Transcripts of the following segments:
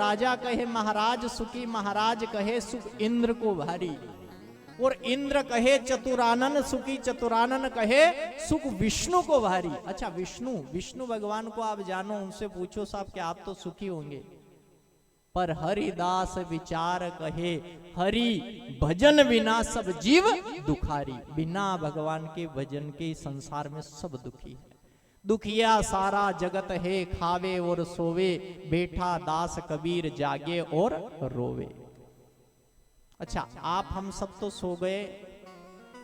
राजा कहे महाराज सुखी, महाराज कहे सुख इंद्र को भारी, और इंद्र कहे चतुरानन सुखी, चतुरानन कहे सुख विष्णु को भारी। अच्छा, विष्णु भगवान को आप जानो, उनसे पूछो साहब कि आप तो सुखी होंगे, पर हरिदास विचार कहे हरि भजन बिना सब जीव दुखारी। बिना भगवान के भजन के संसार में सब दुखी है। दुखिया सारा जगत है, खावे और सोवे, बैठा दास कबीर जागे और रोवे। अच्छा, आप हम सब तो सो गए,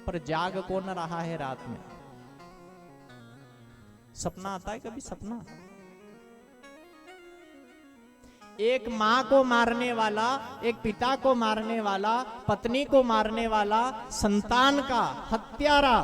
पर जाग कौन रहा है रात में? सपना आता है कभी? सपना एक मां को मारने वाला, एक पिता को मारने वाला, पत्नी को मारने वाला, संतान का हत्यारा,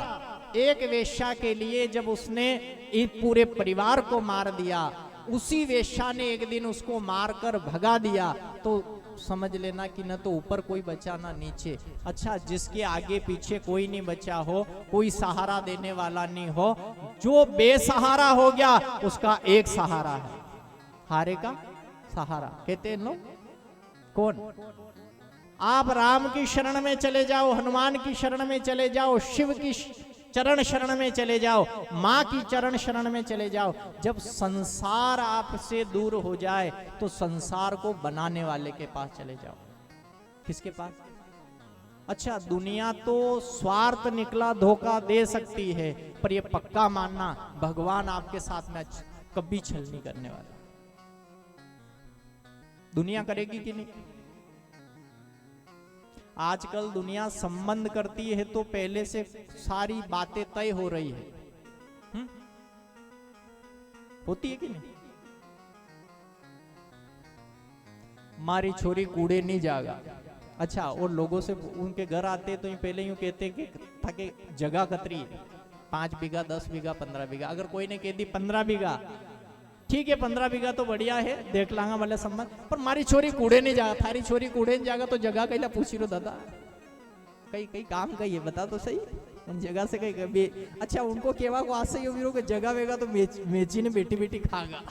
एक वेश्या के लिए जब उसने इस पूरे परिवार को मार दिया, उसी वेश्या ने एक दिन उसको मारकर भगा दिया, तो समझ लेना कि न तो ऊपर कोई बचा ना नीचे। अच्छा, जिसके आगे पीछे कोई नहीं बचा हो, कोई सहारा देने वाला नहीं हो, जो बेसहारा हो गया उसका एक सहारा है, हारे का सहारा कहते हैं लोग। कौन? आप राम की शरण में चले जाओ, हनुमान की शरण में चले जाओ, शिव की चरण शरण में चले जाओ, मां की चरण शरण में चले जाओ। जब संसार आपसे दूर हो जाए तो संसार को बनाने वाले के पास चले जाओ। किसके पास? अच्छा, दुनिया तो स्वार्थ निकला धोखा दे सकती है, पर यह पक्का मानना भगवान आपके साथ में कभी छल नहीं करने वाला। दुनिया करेगी कि नहीं? आजकल दुनिया संबंध करती है तो पहले से सारी बातें तय हो रही है। होती है कि नहीं? मारी छोरी कूड़े नहीं जागा। अच्छा, और लोगों से उनके घर आते तो पहले यूं कहते कि ताकि जगह कतरी है, 5 बीघा 10 बीघा 15 बीघा। अगर कोई ने कह दी 15 बीघा, ठीक है 15 बीघा तो बढ़िया है, देख लांगा वाले संबंध, पर मारी छोरी कूड़े नहीं जागा, थारी छोरी कूड़े नहीं जागा, तो जगह कहीं पूछी लो दादा, कई काम कही है, बता तो सही जगह से कहीं। अच्छा, उनको केवा को आज से ही जगह वेगा तो मेची ने बेटी बेटी खागा।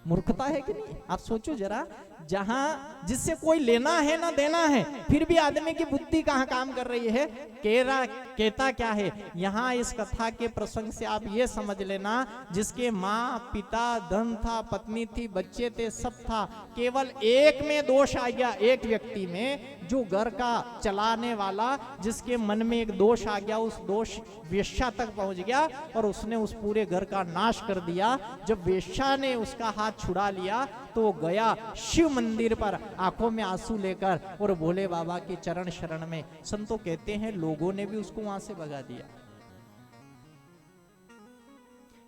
मूर्खता है कि नहीं? आप सोचो जरा, जहां जिससे कोई लेना है ना देना है, फिर भी आदमी की बुद्धि कहां काम कर रही है। कहता क्या है यहां इस कथा के प्रसंग से आप ये समझ लेना, जिसके माँ पिता धन था, पत्नी थी, बच्चे थे, सब था, केवल एक में दोष आ गया, एक व्यक्ति में, जो घर का चलाने वाला, जिसके मन में एक दोष आ गया, उस दोष वेश्या तक पहुंच गया और उसने उस पूरे घर का नाश कर दिया। जब वेश्या ने उसका हाथ छुड़ा लिया तो वो गया शिव मंदिर पर आंखों में आंसू लेकर और भोले बाबा के चरण शरण में। संतो कहते हैं लोगों ने भी उसको वहां से भगा दिया।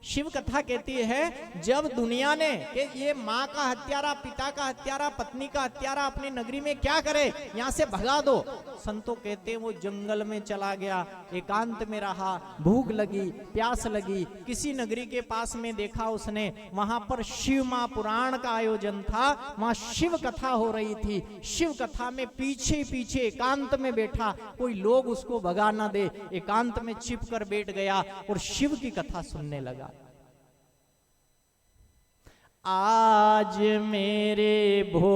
शिव कथा कहती है जब दुनिया ने कि ये माँ का हत्यारा, पिता का हत्यारा, पत्नी का हत्यारा अपनी नगरी में क्या करे, यहां से भगा दो। संतो कहते हैं वो जंगल में चला गया, एकांत में रहा, भूख लगी, प्यास लगी, किसी नगरी के पास में देखा उसने, वहां पर शिव माँ पुराण का आयोजन था, वहां शिव कथा हो रही थी। शिव कथा में पीछे पीछे एकांत में बैठा, कोई लोग उसको भगा ना दे, एकांत में छिप कर बैठ गया और शिव की कथा सुनने लगा। आज मेरे भो